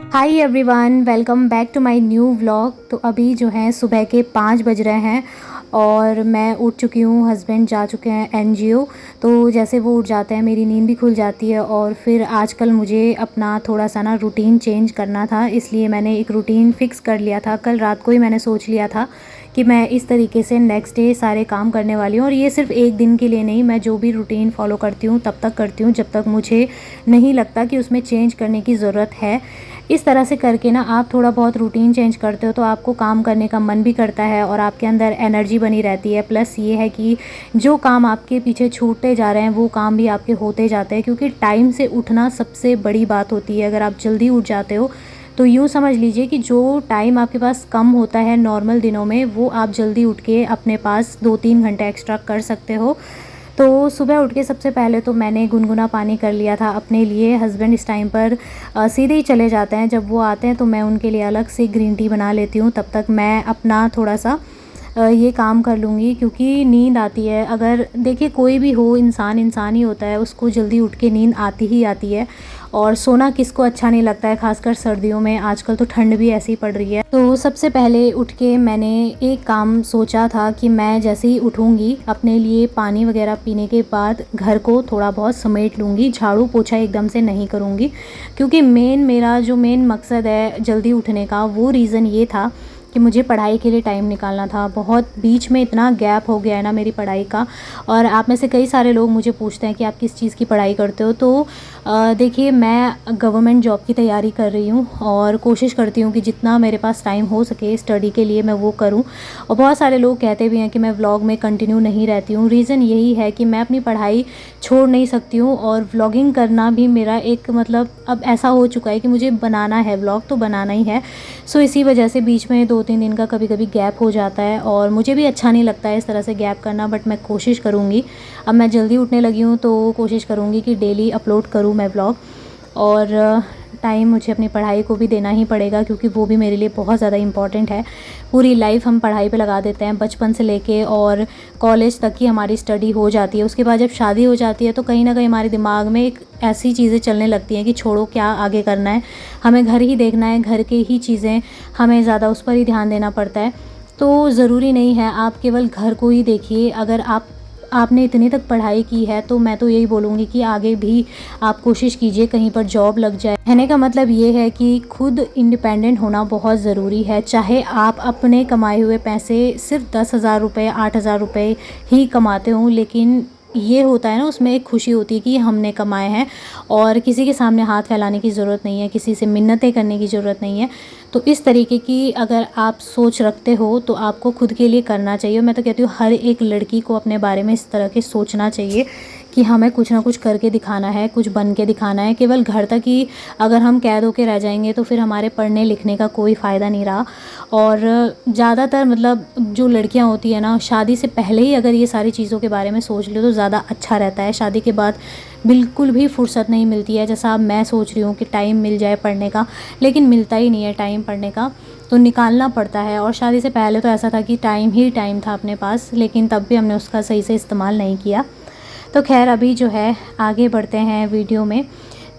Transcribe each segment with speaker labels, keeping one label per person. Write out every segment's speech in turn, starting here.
Speaker 1: Hi everyone, welcome back to my new vlog. तो अभी जो है सुबह के 5 बज रहे हैं और मैं उठ चुकी हूँ। हस्बैंड जा चुके हैं एनजीओ। तो जैसे वो उठ जाते हैं मेरी नींद भी खुल जाती है। और फिर आजकल मुझे अपना थोड़ा सा ना रूटीन चेंज करना था, इसलिए मैंने एक रूटीन फ़िक्स कर लिया था। कल रात को ही मैंने सोच लिया था कि मैं इस तरीके से नेक्स्ट डे सारे काम करने वाली हूँ। और ये सिर्फ एक दिन के लिए नहीं, मैं जो भी रूटीन फॉलो करती हूँ तब तक करती हूँ जब तक मुझे नहीं लगता कि उसमें चेंज करने की ज़रूरत है। इस तरह से करके ना आप थोड़ा बहुत रूटीन चेंज करते हो तो आपको काम करने का मन भी करता है और आपके अंदर एनर्जी बनी रहती है। प्लस ये है कि जो काम आपके पीछे छूटते जा रहे हैं वो काम भी आपके होते जाते हैं, क्योंकि टाइम से उठना सबसे बड़ी बात होती है। अगर आप जल्दी उठ जाते हो तो यूँ समझ लीजिए कि जो टाइम आपके पास कम होता है नॉर्मल दिनों में, वो आप जल्दी उठ के अपने पास 2-3 घंटे एक्स्ट्रा कर सकते हो। तो सुबह उठ के सबसे पहले तो मैंने गुनगुना पानी कर लिया था अपने लिए। हस्बैंड इस टाइम पर सीधे ही चले जाते हैं। जब वो आते हैं तो मैं उनके लिए अलग से ग्रीन टी बना लेती हूँ। तब तक मैं अपना थोड़ा सा ये काम कर लूँगी, क्योंकि नींद आती है। अगर देखिए कोई भी हो, इंसान इंसान ही होता है, उसको जल्दी उठ के नींद आती ही आती है। और सोना किसको अच्छा नहीं लगता है, खासकर सर्दियों में। आजकल तो ठंड भी ऐसी पड़ रही है। तो सबसे पहले उठ के मैंने एक काम सोचा था कि मैं जैसे ही उठूँगी अपने लिए पानी वगैरह पीने के बाद घर को थोड़ा बहुत समेट लूँगी। झाड़ू पोछा एकदम से नहीं करूँगी, क्योंकि मेरा जो मेन मकसद है जल्दी उठने का, वो रीज़न ये था कि मुझे पढ़ाई के लिए टाइम निकालना था। बहुत बीच में इतना गैप हो गया है ना मेरी पढ़ाई का। और आप में से कई सारे लोग मुझे पूछते हैं कि आप किस चीज़ की पढ़ाई करते हो। तो देखिए, मैं गवर्नमेंट जॉब की तैयारी कर रही हूँ और कोशिश करती हूँ कि जितना मेरे पास टाइम हो सके स्टडी के लिए मैं वो करूँ। और बहुत सारे लोग कहते भी हैं कि मैं व्लॉग में कंटिन्यू नहीं रहती हूँ। रीज़न यही है कि मैं अपनी पढ़ाई छोड़ नहीं सकती हूँ और व्लॉगिंग करना भी मेरा एक मतलब अब ऐसा हो चुका है कि मुझे बनाना है, व्लॉग तो बनाना ही है। सो इसी वजह से बीच में 2-3 दिन का कभी कभी गैप हो जाता है और मुझे भी अच्छा नहीं लगता है इस तरह से गैप करना। बट मैं कोशिश करूँगी, अब मैं जल्दी उठने लगी हूँ तो कोशिश करूँगी कि डेली अपलोड करूँ मैं व्लॉग। और टाइम मुझे अपनी पढ़ाई को भी देना ही पड़ेगा, क्योंकि वो भी मेरे लिए बहुत ज़्यादा इम्पॉर्टेंट है। पूरी लाइफ हम पढ़ाई पे लगा देते हैं, बचपन से लेके और कॉलेज तक की हमारी स्टडी हो जाती है। उसके बाद जब शादी हो जाती है तो कहीं ना कहीं हमारे दिमाग में एक ऐसी चीज़ें चलने लगती हैं कि छोड़ो, क्या आगे करना है, हमें घर ही देखना है, घर के ही चीज़ें हमें ज़्यादा उस पर ही ध्यान देना पड़ता है। तो ज़रूरी नहीं है आप केवल घर को ही देखिए। अगर आपने इतनी तक पढ़ाई की है तो मैं तो यही बोलूँगी कि आगे भी आप कोशिश कीजिए कहीं पर जॉब लग जाए। कहने का मतलब ये है कि खुद इंडिपेंडेंट होना बहुत ज़रूरी है। चाहे आप अपने कमाए हुए पैसे सिर्फ 10,000 रुपये 8,000 रुपये ही कमाते हों, लेकिन ये होता है ना, उसमें एक खुशी होती है कि हमने कमाए हैं और किसी के सामने हाथ फैलाने की ज़रूरत नहीं है, किसी से मिन्नतें करने की ज़रूरत नहीं है। तो इस तरीके की अगर आप सोच रखते हो तो आपको खुद के लिए करना चाहिए। मैं तो कहती हूँ हर एक लड़की को अपने बारे में इस तरह के सोचना चाहिए कि हमें कुछ ना कुछ करके दिखाना है, कुछ बन के दिखाना है। केवल घर तक ही अगर हम कैद होके रह जाएंगे तो फिर हमारे पढ़ने लिखने का कोई फ़ायदा नहीं रहा। और ज़्यादातर मतलब जो लड़कियां होती है ना, शादी से पहले ही अगर ये सारी चीज़ों के बारे में सोच लो तो ज़्यादा अच्छा रहता है। शादी के बाद बिल्कुल भी फुर्सत नहीं मिलती है। जैसा अब मैं सोच रही हूँ कि टाइम मिल जाए पढ़ने का, लेकिन मिलता ही नहीं है टाइम पढ़ने का, तो निकालना पड़ता है। और शादी से पहले तो ऐसा था कि टाइम ही टाइम था अपने पास, लेकिन तब भी हमने उसका सही से इस्तेमाल नहीं किया। तो खैर, अभी जो है आगे बढ़ते हैं वीडियो में।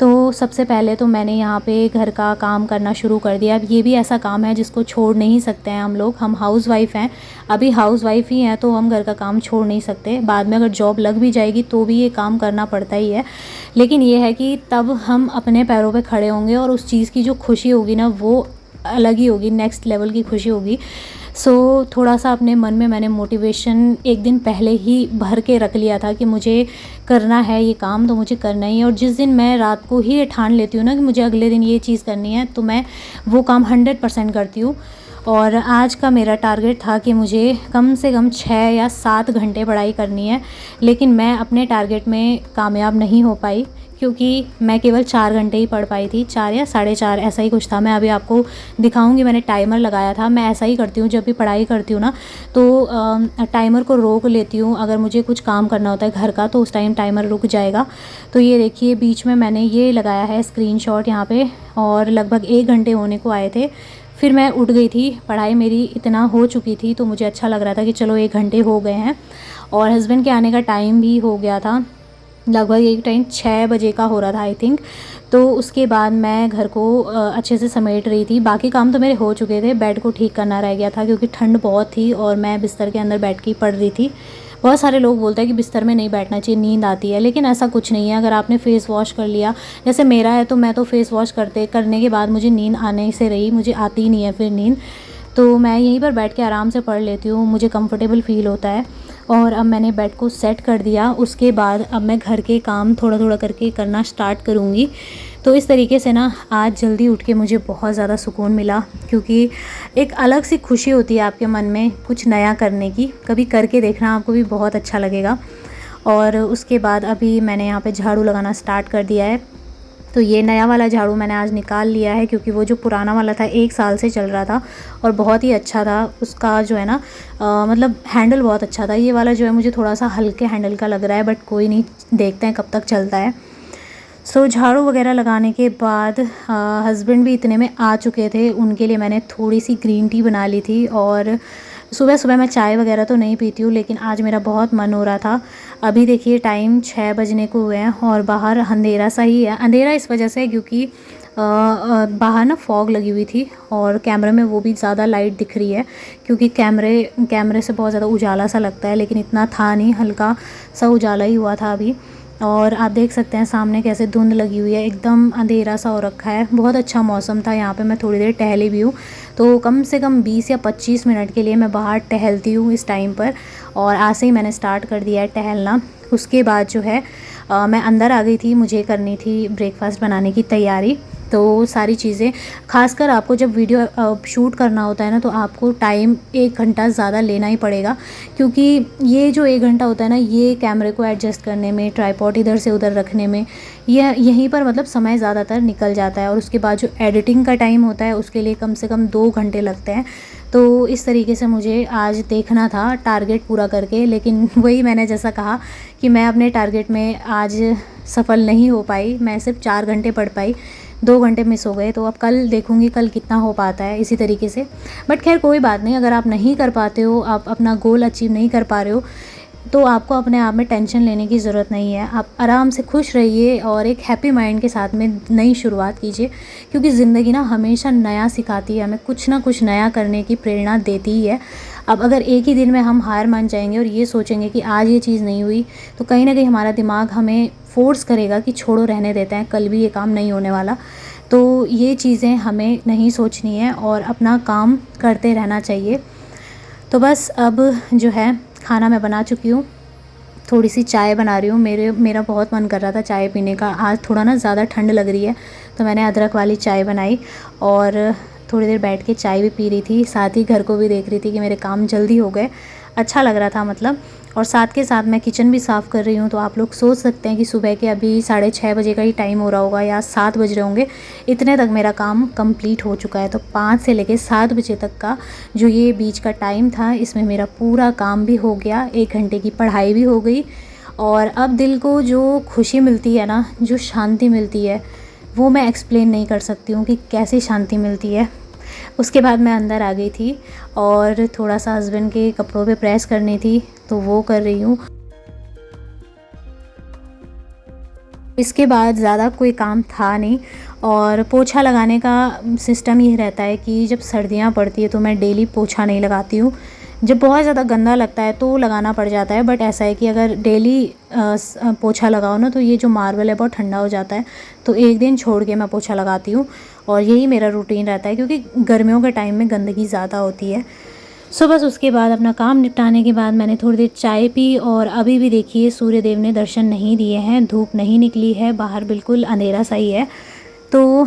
Speaker 1: तो सबसे पहले तो मैंने यहाँ पे घर का काम करना शुरू कर दिया। अब ये भी ऐसा काम है जिसको छोड़ नहीं सकते हैं हम लोग। हम हाउसवाइफ़ हैं, अभी हाउसवाइफ़ ही हैं, तो हम घर का काम छोड़ नहीं सकते। बाद में अगर जॉब लग भी जाएगी तो भी ये काम करना पड़ता ही है। लेकिन ये है कि तब हम अपने पैरों पे खड़े होंगे और उस चीज़ की जो खुशी होगी ना, वो अलग ही होगी, नेक्स्ट लेवल की खुशी होगी। सो थोड़ा सा अपने मन में मैंने मोटिवेशन एक दिन पहले ही भर के रख लिया था कि मुझे करना है ये काम, तो मुझे करना ही है। और जिस दिन मैं रात को ही ये ठान लेती हूँ ना कि मुझे अगले दिन ये चीज़ करनी है, तो मैं वो काम 100% करती हूँ। और आज का मेरा टारगेट था कि मुझे कम से कम 6 या 7 घंटे पढ़ाई करनी है, लेकिन मैं अपने टारगेट में कामयाब नहीं हो पाई, क्योंकि मैं केवल 4 घंटे ही पढ़ पाई थी। 4 या 4.5 ऐसा ही कुछ था। मैं अभी आपको दिखाऊंगी, मैंने टाइमर लगाया था। मैं ऐसा ही करती हूँ जब भी पढ़ाई करती हूँ ना, तो टाइमर को रोक लेती हूँ। अगर मुझे कुछ काम करना होता है घर का तो उस टाइम टाइमर रुक जाएगा। तो ये देखिए, बीच में मैंने ये लगाया है स्क्रीनशॉट यहाँ पे, और लगभग 1 घंटे होने को आए थे। फिर मैं उठ गई थी, पढ़ाई मेरी इतना हो चुकी थी तो मुझे अच्छा लग रहा था कि चलो 1 घंटे हो गए हैं। और हस्बैंड के आने का टाइम भी हो गया था। लगभग एक टाइम 6 बजे का हो रहा था आई थिंक। तो उसके बाद मैं घर को अच्छे से समेट रही थी। बाकी काम तो मेरे हो चुके थे, बेड को ठीक करना रह गया था क्योंकि ठंड बहुत थी और मैं बिस्तर के अंदर बैठ के पड़ रही थी। बहुत सारे लोग बोलते हैं कि बिस्तर में नहीं बैठना चाहिए, नींद आती है, लेकिन ऐसा कुछ नहीं है। अगर आपने फ़ेस वॉश कर लिया, जैसे मेरा है, तो मैं तो फ़ेस वॉश करने के बाद मुझे नींद आने से रही, मुझे आती ही नहीं है फिर नींद। तो मैं यहीं पर बैठ के आराम से पढ़ लेती हूँ, मुझे कंफर्टेबल फ़ील होता है। और अब मैंने बेड को सेट कर दिया। उसके बाद अब मैं घर के काम थोड़ा थोड़ा करके करना स्टार्ट करूँगी। तो इस तरीके से ना आज जल्दी उठ के मुझे बहुत ज़्यादा सुकून मिला, क्योंकि एक अलग सी खुशी होती है आपके मन में कुछ नया करने की। कभी करके देखना, आपको भी बहुत अच्छा लगेगा। और उसके बाद अभी मैंने यहाँ पे झाड़ू लगाना स्टार्ट कर दिया है। तो ये नया वाला झाड़ू मैंने आज निकाल लिया है, क्योंकि वो जो पुराना वाला था 1 साल से चल रहा था और बहुत ही अच्छा था। उसका जो है ना मतलब हैंडल बहुत अच्छा था। ये वाला जो है मुझे थोड़ा सा हल्के हैंडल का लग रहा है, बट कोई नहीं, देखते हैं कब तक चलता है। सो झाड़ू वगैरह लगाने के बाद हस्बैंड भी इतने में आ चुके थे। उनके लिए मैंने थोड़ी सी ग्रीन टी बना ली थी। और सुबह सुबह मैं चाय वगैरह तो नहीं पीती हूँ, लेकिन आज मेरा बहुत मन हो रहा था। अभी देखिए टाइम 6 बजने को हुए हैं और बाहर अंधेरा सा ही है। अंधेरा इस वजह से क्योंकि बाहर ना फॉग लगी हुई थी और कैमरे में वो भी ज़्यादा लाइट दिख रही है, क्योंकि कैमरे से बहुत ज़्यादा उजाला सा लगता है, लेकिन इतना था नहीं, हल्का सा उजाला ही हुआ था अभी। और आप देख सकते हैं सामने कैसे धुंध लगी हुई है, एकदम अंधेरा सा हो रखा है। बहुत अच्छा मौसम था यहाँ पे, मैं थोड़ी देर टहली भी हूँ। तो कम से कम 20 या 25 मिनट के लिए मैं बाहर टहलती हूँ इस टाइम पर। और आज से ही मैंने स्टार्ट कर दिया है टहलना। उसके बाद जो है मैं अंदर आ गई थी, मुझे करनी थी ब्रेकफास्ट बनाने की तैयारी। तो सारी चीज़ें, खासकर आपको जब वीडियो शूट करना होता है ना, तो आपको टाइम 1 घंटा ज़्यादा लेना ही पड़ेगा, क्योंकि ये जो 1 घंटा होता है ना, ये कैमरे को एडजस्ट करने में, ट्राइपॉड इधर से उधर रखने में, यहीं पर मतलब समय ज़्यादातर निकल जाता है। और उसके बाद जो एडिटिंग का टाइम होता है, उसके लिए कम से कम 2 घंटे लगते हैं। तो इस तरीके से मुझे आज देखना था टारगेट पूरा करके, लेकिन वही मैंने जैसा कहा कि मैं अपने टारगेट में आज सफल नहीं हो पाई। मैं सिर्फ 4 घंटे पढ़ पाई, 2 घंटे मिस हो गए। तो अब कल देखूँगी कल कितना हो पाता है इसी तरीके से। बट खैर कोई बात नहीं, अगर आप नहीं कर पाते हो, आप अपना गोल अचीव नहीं कर पा रहे हो, तो आपको अपने आप में टेंशन लेने की ज़रूरत नहीं है। आप आराम से खुश रहिए और एक हैप्पी माइंड के साथ में नई शुरुआत कीजिए, क्योंकि ज़िंदगी ना हमेशा नया सिखाती है, हमें कुछ ना कुछ नया करने की प्रेरणा देती ही है। अब अगर एक ही दिन में हम हार मान जाएंगे और ये सोचेंगे कि आज ये चीज़ नहीं हुई, तो कहीं ना कहीं हमारा दिमाग हमें फ़ोर्स करेगा कि छोड़ो, रहने देते हैं, कल भी ये काम नहीं होने वाला। तो ये चीज़ें हमें नहीं सोचनी है और अपना काम करते रहना चाहिए। तो बस अब जो है खाना मैं बना चुकी हूँ, थोड़ी सी चाय बना रही हूँ। मेरा बहुत मन कर रहा था चाय पीने का। आज थोड़ा ना ज़्यादा ठंड लग रही है, तो मैंने अदरक वाली चाय बनाई और थोड़ी देर बैठ के चाय भी पी रही थी। साथ ही घर को भी देख रही थी कि मेरे काम जल्दी हो गए, अच्छा लग रहा था मतलब। और साथ के साथ मैं किचन भी साफ़ कर रही हूँ। तो आप लोग सोच सकते हैं कि सुबह के अभी 6:30 बजे का ही टाइम हो रहा होगा या 7 बज रहे होंगे, इतने तक मेरा काम कंप्लीट हो चुका है। तो 5 से लेकर 7 बजे तक का जो ये बीच का टाइम था, इसमें मेरा पूरा काम भी हो गया, 1 घंटे की पढ़ाई भी हो गई। और अब दिल को जो खुशी मिलती है ना, जो शांति मिलती है, वो मैं एक्सप्लेन नहीं कर सकती हूँ कि कैसी शांति मिलती है। उसके बाद मैं अंदर आ गई थी और थोड़ा सा हस्बैंड के कपड़ों पे प्रेस करनी थी, तो वो कर रही हूँ। इसके बाद ज़्यादा कोई काम था नहीं। और पोछा लगाने का सिस्टम ये रहता है कि जब सर्दियाँ पड़ती है तो मैं डेली पोछा नहीं लगाती हूँ। जब बहुत ज़्यादा गंदा लगता है तो लगाना पड़ जाता है, बट ऐसा है कि अगर डेली पोछा लगाओ ना, तो ये जो मार्बल है बहुत ठंडा हो जाता है। तो एक दिन छोड़ के मैं पोछा लगाती हूँ और यही मेरा रूटीन रहता है, क्योंकि गर्मियों के टाइम में गंदगी ज़्यादा होती है। सो बस उसके बाद अपना काम निपटाने के बाद मैंने थोड़ी देर चाय पी। और अभी भी देखिए सूर्य देव ने दर्शन नहीं दिए हैं, धूप नहीं निकली है, बाहर बिल्कुल अंधेरा सा ही है। तो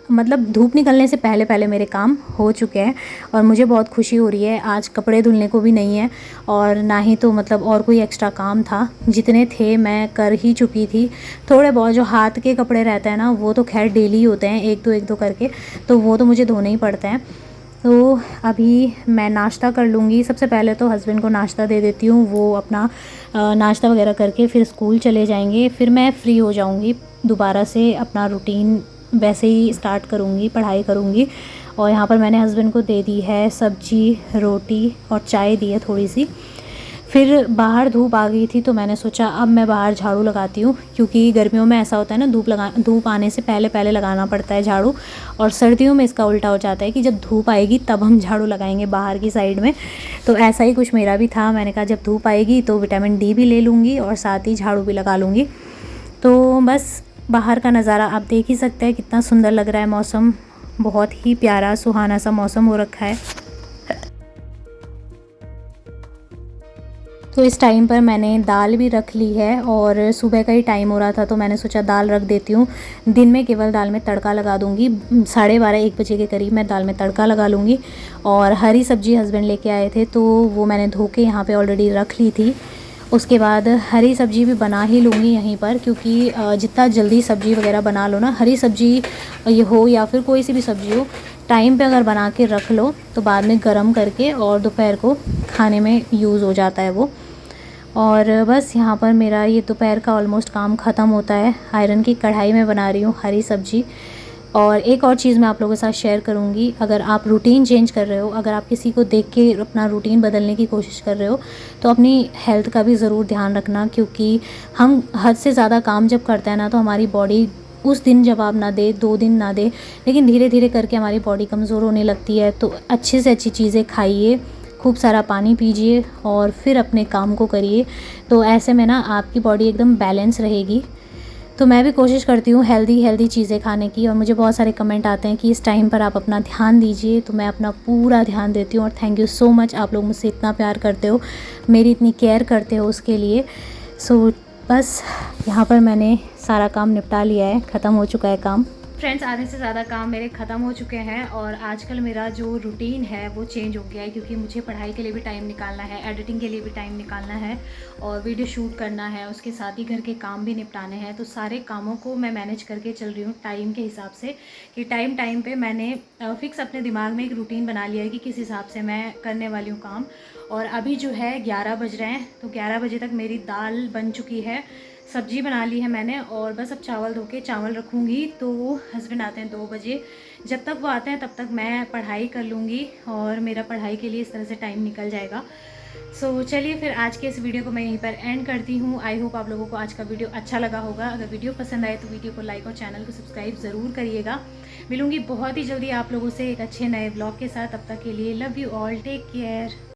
Speaker 1: मतलब धूप निकलने से पहले पहले मेरे काम हो चुके हैं और मुझे बहुत खुशी हो रही है। आज कपड़े धुलने को भी नहीं है और ना ही तो मतलब और कोई एक्स्ट्रा काम था। जितने थे मैं कर ही चुकी थी। थोड़े बहुत जो हाथ के कपड़े रहते हैं ना, वो तो खैर डेली होते हैं, एक दो करके, तो वो तो मुझे धोने ही पड़ते हैं। तो अभी मैं नाश्ता कर लूँगी। सबसे पहले तो हस्बैंड को नाश्ता दे देती हूँ, वो अपना नाश्ता वगैरह करके फिर स्कूल चले जाएंगे। फिर मैं फ्री हो जाऊँगी, दोबारा से अपना रूटीन वैसे ही स्टार्ट करूँगी, पढ़ाई करूँगी। और यहाँ पर मैंने हस्बैंड को दे दी है सब्जी, रोटी और चाय दी है थोड़ी सी। फिर बाहर धूप आ गई थी तो मैंने सोचा अब मैं बाहर झाड़ू लगाती हूँ, क्योंकि गर्मियों में ऐसा होता है ना, धूप आने से पहले पहले लगाना पड़ता है झाड़ू, और सर्दियों में इसका उल्टा हो जाता है कि जब धूप आएगी तब हम झाड़ू लगाएंगे बाहर की साइड में। तो ऐसा ही कुछ मेरा भी था, मैंने कहा जब धूप आएगी तो विटामिन डी भी ले लूँगी और साथ ही झाड़ू भी लगा लूँगी। तो बस बाहर का नज़ारा आप देख ही सकते हैं, कितना सुंदर लग रहा है मौसम, बहुत ही प्यारा सुहाना सा मौसम हो रखा है। तो इस टाइम पर मैंने दाल भी रख ली है और सुबह का ही टाइम हो रहा था तो मैंने सोचा दाल रख देती हूँ। दिन में केवल दाल में तड़का लगा दूँगी, 12:30-1 बजे के करीब मैं दाल में तड़का लगा लूँगी। और हरी सब्ज़ी हस्बैंड लेके आए थे तो वो मैंने धो के यहाँ पे ऑलरेडी रख ली थी। उसके बाद हरी सब्ज़ी भी बना ही लूँगी यहीं पर, क्योंकि जितना जल्दी सब्ज़ी वगैरह बना लो ना, हरी सब्ज़ी ये हो या फिर कोई सी भी सब्ज़ी हो, टाइम पे अगर बना के रख लो तो बाद में गरम करके और दोपहर को खाने में यूज़ हो जाता है वो। और बस यहाँ पर मेरा ये दोपहर का ऑलमोस्ट काम ख़त्म होता है। आयरन की कढ़ाई में बना रही हूँ हरी सब्ज़ी। और एक और चीज़ मैं आप लोगों के साथ शेयर करूँगी, अगर आप रूटीन चेंज कर रहे हो, अगर आप किसी को देख के अपना रूटीन बदलने की कोशिश कर रहे हो तो अपनी हेल्थ का भी ज़रूर ध्यान रखना, क्योंकि हम हद से ज़्यादा काम जब करते हैं ना तो हमारी बॉडी उस दिन जवाब ना दे, 2 दिन ना दे, लेकिन धीरे धीरे करके हमारी बॉडी कमज़ोर होने लगती है। तो अच्छी से अच्छी चीज़ें खाइए, खूब सारा पानी पीजिए और फिर अपने काम को करिए, तो ऐसे में ना आपकी बॉडी एकदम बैलेंस रहेगी। तो मैं भी कोशिश करती हूँ हेल्दी चीज़ें खाने की, और मुझे बहुत सारे कमेंट आते हैं कि इस टाइम पर आप अपना ध्यान दीजिए, तो मैं अपना पूरा ध्यान देती हूँ। और थैंक यू सो मच, आप लोग मुझसे इतना प्यार करते हो, मेरी इतनी केयर करते हो उसके लिए। सो बस यहाँ पर मैंने सारा काम निपटा लिया है, ख़त्म हो चुका है काम। फ्रेंड्स, आधे से ज़्यादा काम मेरे ख़त्म हो चुके हैं और आजकल मेरा जो रूटीन है वो चेंज हो गया है, क्योंकि मुझे पढ़ाई के लिए भी टाइम निकालना है, एडिटिंग के लिए भी टाइम निकालना है और वीडियो शूट करना है, उसके साथ ही घर के काम भी निपटाने हैं। तो सारे कामों को मैं मैनेज करके चल रही हूँ टाइम के हिसाब से, कि टाइम पे मैंने फ़िक्स अपने दिमाग में एक रूटीन बना लिया है कि किस हिसाब से मैं करने वाली हूँ काम। और अभी जो है 11 बज रहे हैं, तो 11 बजे तक मेरी दाल बन चुकी है, सब्जी बना ली है मैंने, और बस अब चावल धो के चावल रखूँगी। तो हस्बैंड आते हैं 2 बजे, जब तक वो आते हैं तब तक मैं पढ़ाई कर लूँगी और मेरा पढ़ाई के लिए इस तरह से टाइम निकल जाएगा। सो चलिए फिर आज के इस वीडियो को मैं यहीं पर एंड करती हूँ। आई होप आप लोगों को आज का वीडियो अच्छा लगा होगा। अगर वीडियो पसंद आए तो वीडियो को लाइक और चैनल को सब्सक्राइब ज़रूर करिएगा। मिलूँगी बहुत ही जल्दी आप लोगों से एक अच्छे नए ब्लॉग के साथ, तब तक के लिए love you all, take care.